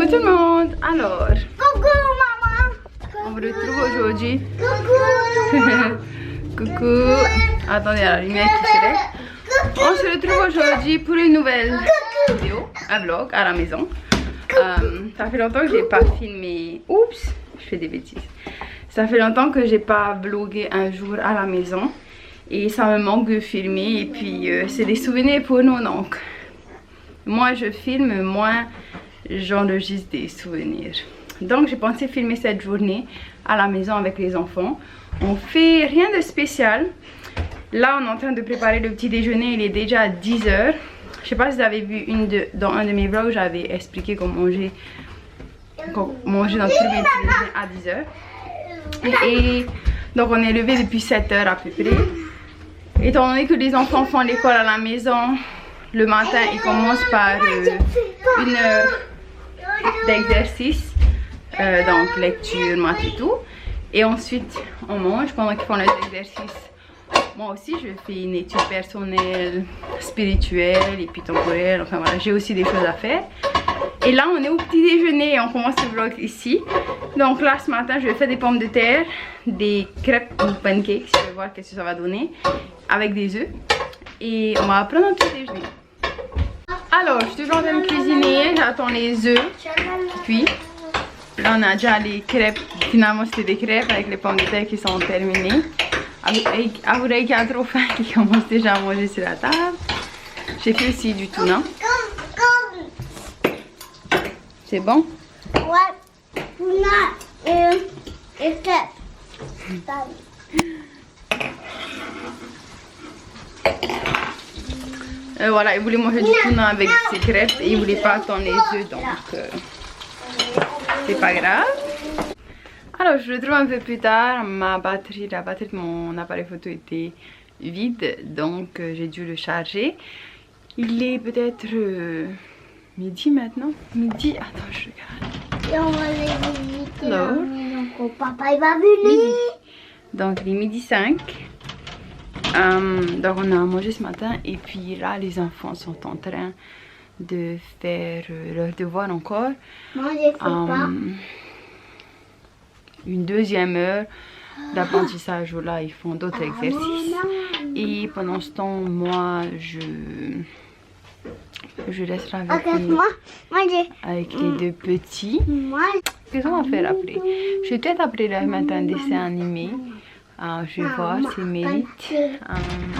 Coucou tout le monde. Alors, Coucou maman. on vous retrouve aujourd'hui. Coucou. Coucou. Attendez, il y a la lumière qui se lève. On se retrouve aujourd'hui pour une nouvelle vidéo, un vlog à la maison. Ça fait longtemps que j'ai pas filmé. Oups, je fais des bêtises. Ça fait longtemps que j'ai pas vlogué un jour à la maison. Et ça me manque de filmer. Et puis c'est des souvenirs pour nous. Donc, moi je filme, moi j'enregistre des souvenirs. Donc j'ai pensé filmer cette journée à la maison avec les enfants. On fait rien de spécial. Là on est en train de préparer le petit déjeuner. Il est déjà 10 h. Je sais pas si vous avez vu dans un de mes vlogs, j'avais expliqué comment manger notre premier petit déjeuner à 10 h. Et donc on est levé depuis 7 h à peu près. Étant donné que les enfants font l'école à la maison, le matin ils commencent par 1 heure d'exercice, donc lecture, maths et tout. Et ensuite on mange pendant qu'ils font les exercices. Moi aussi je fais une étude personnelle, spirituelle et puis temporelle. Enfin voilà, j'ai aussi des choses à faire. Et là on est au petit déjeuner et on commence le vlog ici. Donc là ce matin je vais faire des pommes de terre, des crêpes ou pancakes, je vais voir qu'est-ce que ça va donner, avec des œufs. Et on va prendre un petit déjeuner. Alors je suis toujours en train de cuisiner, j'attends les œufs. Puis là on a déjà les crêpes, finalement c'était des crêpes avec les pommes de terre qui sont terminées. Avouez qu'il y a trop faim qui commence déjà à manger sur la table. J'ai fait aussi du tuna. C'est bon? Ouais. Tuna et crêpes. Voilà, il voulait manger du tuna avec ses crêpes et il voulait pas attendre les œufs, donc c'est pas grave. Alors je le retrouve un peu plus tard. La batterie de mon appareil photo était vide, donc j'ai dû le charger. Il est peut-être midi maintenant. Midi, attends je regarde. Et on va les visiter. Alors, Donc papa il va venir. midi. Donc il est midi 5. Donc on a mangé ce matin et puis là les enfants sont en train de faire leurs devoirs encore. Moi je fais pas. Une deuxième heure d'apprentissage où là ils font d'autres exercices. Et pendant ce temps moi je reste là avec les deux petits. Qu'est-ce qu'on va faire après? Je vais peut-être après leur mettre un dessin animé. Je vais voir s'ils méritent.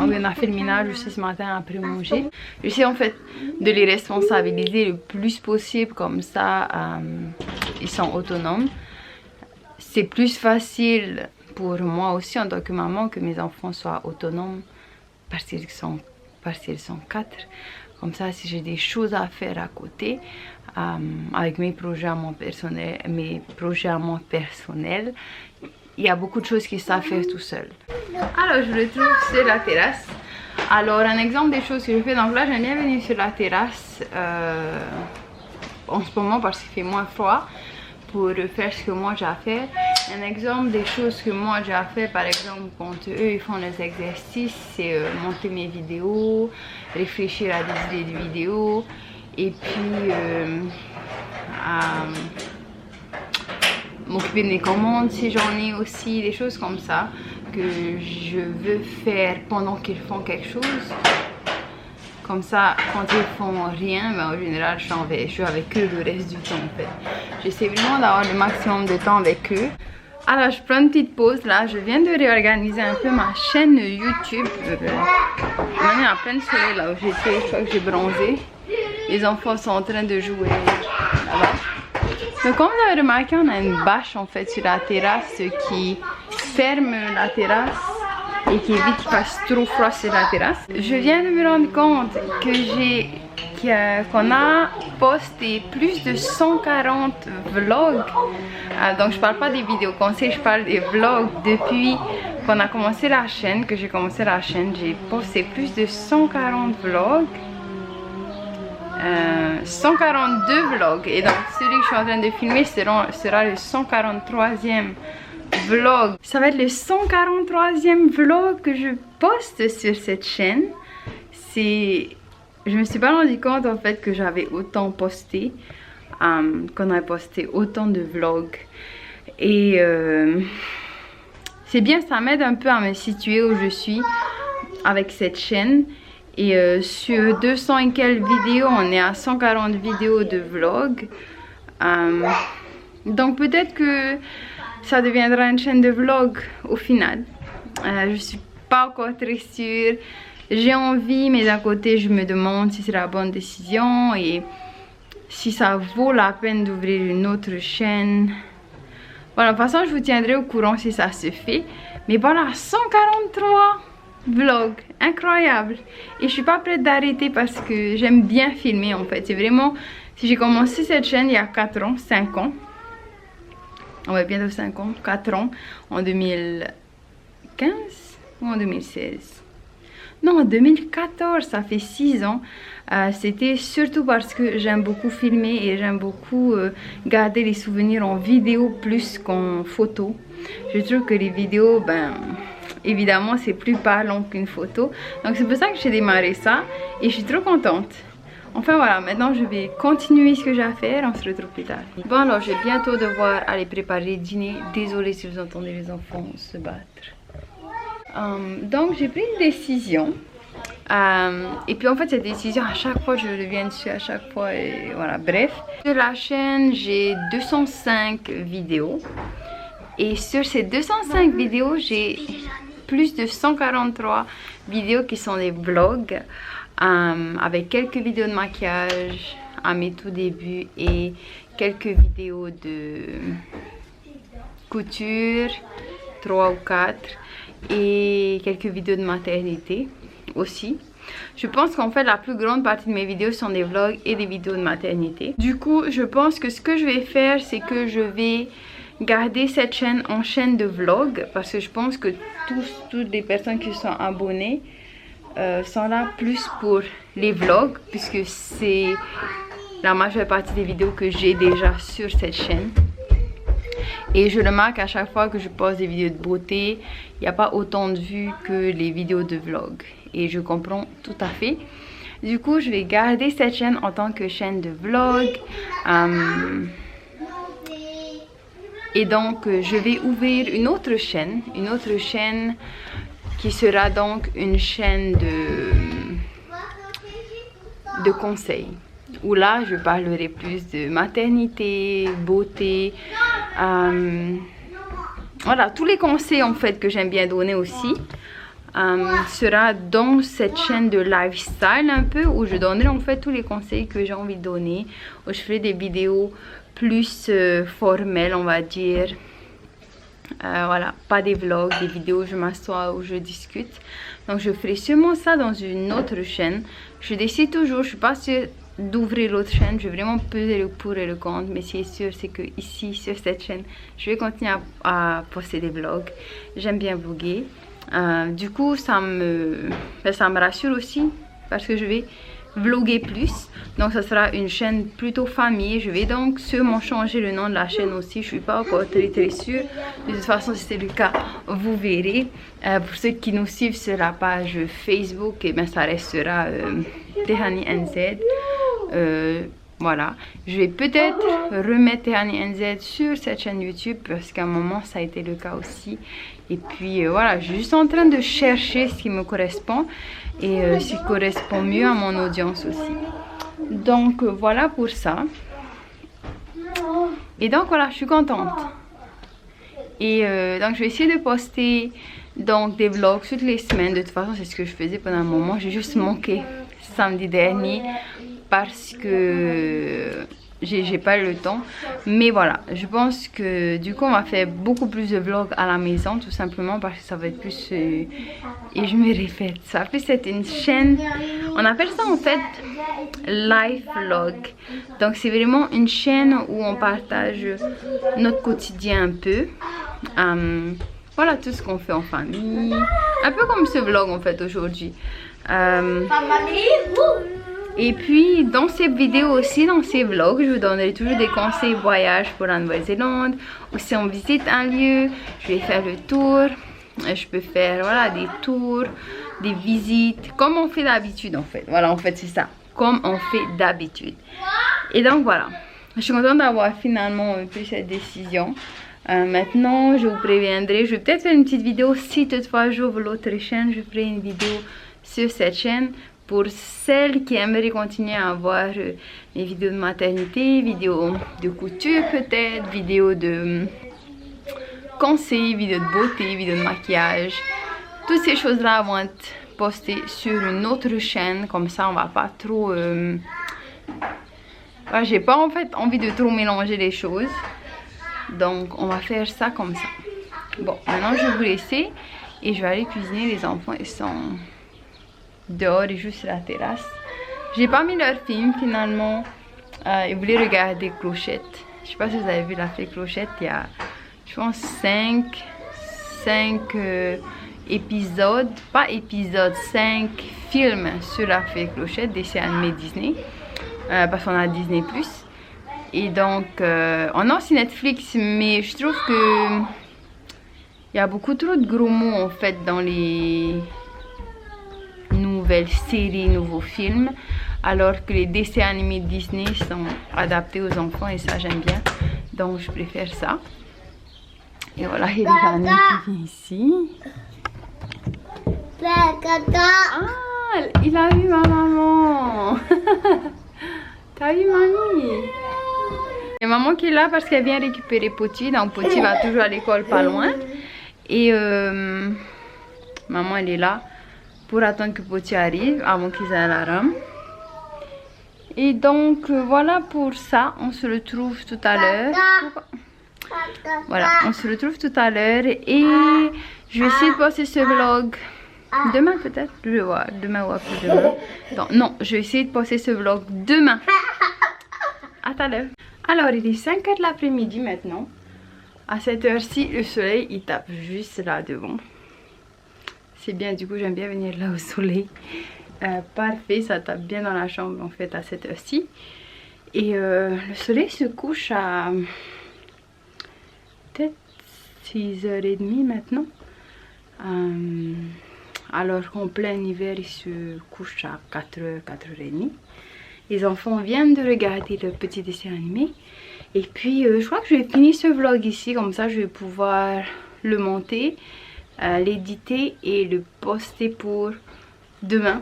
On a fait le ménage aussi ce matin après manger. J'essaie en fait de les responsabiliser le plus possible, comme ça ils sont autonomes. C'est plus facile pour moi aussi en tant que maman que mes enfants soient autonomes parce qu'ils sont 4. Comme ça si j'ai des choses à faire à côté avec mes projets à moi personnels, il y a beaucoup de choses qu'ils savent faire tout seul. Alors je le trouve sur la terrasse. Alors un exemple des choses que je fais, donc là j'aime bien venir sur la terrasse en ce moment parce qu'il fait moins froid pour faire ce que moi j'ai à faire. Un exemple des choses que moi j'ai à faire, par exemple quand eux ils font les exercices, c'est monter mes vidéos, réfléchir à des idées de vidéos et puis m'occuper de mes commandes si j'en ai aussi, des choses comme ça que je veux faire pendant qu'ils font quelque chose. Comme ça, quand ils font rien, ben, en général je suis avec eux le reste du temps en fait. J'essaie vraiment d'avoir le maximum de temps avec eux. Alors je prends une petite pause là, je viens de réorganiser un peu ma chaîne YouTube. On est en plein soleil là où j'étais, je crois que j'ai bronzé. Les enfants sont en train de jouer là-bas. Donc comme vous avez remarqué, on a une bâche en fait sur la terrasse qui ferme la terrasse et qui évite qu'il fasse trop froid sur la terrasse. Je viens de me rendre compte que qu'on a posté plus de 140 vlogs. Donc je parle pas des vidéos conseils, je parle des vlogs depuis qu'on a commencé la chaîne, que j'ai commencé la chaîne. J'ai posté plus de 140 vlogs. 142 vlogs et donc celui que je suis en train de filmer sera le 143e vlog. Ça va être le 143e vlog que je poste sur cette chaîne. Je me suis pas rendu compte en fait que j'avais autant posté. qu'on a posté autant de vlogs. Et c'est bien, ça m'aide un peu à me situer où je suis avec cette chaîne. Et sur 200 et quelques vidéos, on est à 140 vidéos de vlog. Donc peut-être que ça deviendra une chaîne de vlog au final. Je suis pas encore très sûre. J'ai envie, mais d'un côté je me demande si c'est la bonne décision et si ça vaut la peine d'ouvrir une autre chaîne. Voilà, de toute façon je vous tiendrai au courant si ça se fait. Mais voilà, 143 vlogs, incroyable. Et je suis pas prête d'arrêter parce que j'aime bien filmer en fait. C'est vraiment, si j'ai commencé cette chaîne il y a 4 ans, 5 ans. Ouais, bientôt 5 ans, 4 ans, en 2015 ou en 2016? Non, en 2014, ça fait 6 ans. C'était surtout parce que j'aime beaucoup filmer et j'aime beaucoup garder les souvenirs en vidéo plus qu'en photo. Je trouve que les vidéos, ben, évidemment, c'est plus parlant qu'une photo. Donc c'est pour ça que j'ai démarré ça et je suis trop contente. Enfin voilà, maintenant je vais continuer ce que j'ai à faire, on se retrouve plus tard. Bon alors, je vais bientôt devoir aller préparer le dîner. Désolée si vous entendez les enfants se battre. Donc j'ai pris une décision. Et puis en fait cette décision, à chaque fois je reviens dessus, à chaque fois, et voilà, bref. Sur la chaîne, j'ai 205 vidéos. Et sur ces 205 vidéos, j'ai plus de 143 vidéos qui sont des vlogs. Avec quelques vidéos de maquillage à mes tout débuts et quelques vidéos de couture, 3 ou 4, et quelques vidéos de maternité aussi. Je pense qu'en fait la plus grande partie de mes vidéos sont des vlogs et des vidéos de maternité. Du coup je pense que ce que je vais faire, c'est que je vais garder cette chaîne en chaîne de vlog, parce que je pense que toutes les personnes qui sont abonnées sont là plus pour les vlogs, puisque c'est la majeure partie des vidéos que j'ai déjà sur cette chaîne. Et je remarque à chaque fois que je poste des vidéos de beauté, il n'y a pas autant de vues que les vidéos de vlog. Et je comprends tout à fait. Du coup, je vais garder cette chaîne en tant que chaîne de vlog. Et donc, je vais ouvrir une autre chaîne qui sera donc une chaîne de conseils, où là je parlerai plus de maternité, beauté, voilà, tous les conseils en fait que j'aime bien donner aussi sera dans cette chaîne de lifestyle un peu, où je donnerai en fait tous les conseils que j'ai envie de donner, où je ferai des vidéos plus formelles, on va dire. Voilà, pas des vlogs, des vidéos où je m'assois, où je discute. Donc je ferai sûrement ça dans une autre chaîne. Je décide toujours, je suis pas sûre d'ouvrir l'autre chaîne. Je vais vraiment peser le pour et le contre. Mais ce qui est sûr, c'est que ici, sur cette chaîne, je vais continuer à poster des vlogs. J'aime bien vlogger. Du coup, ça me rassure aussi, parce que je vais vlogger plus. Donc ça sera une chaîne plutôt famille. Je vais donc sûrement changer le nom de la chaîne aussi. Je suis pas encore très sûre. De toute façon, si c'est le cas, vous verrez. Pour ceux qui nous suivent sur la page Facebook, et bien ça restera Tehani NZ. Voilà, je vais peut-être remettre Tehani NZ sur cette chaîne YouTube, parce qu'à un moment ça a été le cas aussi. Et puis voilà, je suis juste en train de chercher ce qui me correspond et ce qui correspond mieux à mon audience aussi. Donc voilà pour ça. Et donc voilà, je suis contente. Et donc je vais essayer de poster donc des vlogs toutes les semaines. De toute façon, c'est ce que je faisais pendant un moment. J'ai juste manqué samedi dernier parce que j'ai pas eu le temps. Mais voilà, je pense que du coup on va faire beaucoup plus de vlogs à la maison, tout simplement parce que ça va être plus et je me répète, ça va plus être une chaîne, on appelle ça en fait life vlog. Donc c'est vraiment une chaîne où on partage notre quotidien un peu, voilà, tout ce qu'on fait en famille, un peu comme ce vlog en fait aujourd'hui. Et puis dans ces vidéos aussi, dans ces vlogs, je vous donnerai toujours des conseils voyage pour la Nouvelle-Zélande. Ou si on visite un lieu, je vais faire le tour. Je peux faire voilà, des tours, des visites, comme on fait d'habitude en fait. Voilà, en fait c'est ça, comme on fait d'habitude. Et donc voilà, Je suis contente d'avoir finalement pris cette décision. Maintenant, je vous préviendrai, je vais peut-être faire une petite vidéo si toutefois j'ouvre l'autre chaîne, je ferai une vidéo sur cette chaîne pour celles qui aimeraient continuer à voir mes vidéos de maternité, vidéos de couture peut-être, vidéos de conseils, vidéos de beauté, vidéos de maquillage. Toutes ces choses-là vont être postées sur une autre chaîne, comme ça on va pas trop... j'ai pas en fait envie de trop mélanger les choses. Donc on va faire ça comme ça. Bon, maintenant je vais vous laisser et je vais aller cuisiner. Les enfants ils sont dehors et juste sur la terrasse. J'ai pas mis leur film finalement. Ils voulaient regarder Clochette. Je sais pas si vous avez vu la fée Clochette. Il y a je pense 5 épisodes, pas épisodes, 5 films sur la fée Clochette, dessin animé Disney. Parce qu'on a Disney+. Et donc, on a aussi Netflix, mais je trouve que il y a beaucoup trop de gros mots en fait dans les nouvelles séries, nouveaux films, alors que les dessins animés Disney sont adaptés aux enfants et ça j'aime bien. Donc je préfère ça. Et voilà, il y a des amis qui viennent ici. Ah, il a vu ma maman. T'as vu mamie? Il y a maman qui est là parce qu'elle vient récupérer Poti. Donc Poti va toujours à l'école pas loin. Et maman elle est là pour attendre que Poti arrive avant qu'ils aient l'alarme. Et donc voilà pour ça. On se retrouve tout à l'heure. Voilà, on se retrouve tout à l'heure. Et je vais essayer de poster ce vlog demain peut-être. Je vais voir. Demain ou après-demain. Non, je vais essayer de poster ce vlog demain. À tout à l'heure. Alors il est 5 h de l'après-midi maintenant. À cette heure-ci le soleil il tape juste là devant. C'est bien, du coup j'aime bien venir là au soleil. Parfait, ça tape bien dans la chambre en fait à cette heure-ci. Et le soleil se couche à peut-être 6h30 maintenant. Alors qu'en plein hiver il se couche à 4h, 4h30. Les enfants viennent de regarder le petit dessin animé. Et puis je crois que je vais finir ce vlog ici. Comme ça je vais pouvoir le monter, l'éditer et le poster pour demain.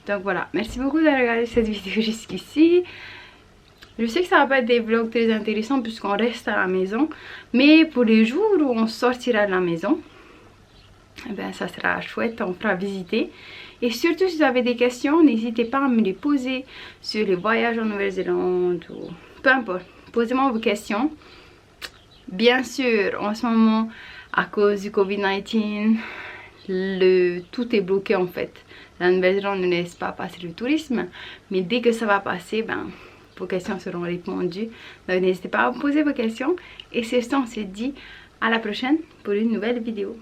Donc voilà, merci beaucoup d'avoir regardé cette vidéo jusqu'ici. Je sais que ça va pas être des vlogs très intéressants puisqu'on reste à la maison. Mais pour les jours où on sortira de la maison, eh ben, ça sera chouette, on fera visiter. Et surtout si vous avez des questions, n'hésitez pas à me les poser sur les voyages en Nouvelle-Zélande ou peu importe. Posez-moi vos questions. Bien sûr, en ce moment, à cause du Covid-19, tout est bloqué en fait. La Nouvelle-Zélande ne laisse pas passer le tourisme. Mais dès que ça va passer, ben, vos questions seront répondues. Donc n'hésitez pas à me poser vos questions. Et c'est ça, on se dit à la prochaine pour une nouvelle vidéo.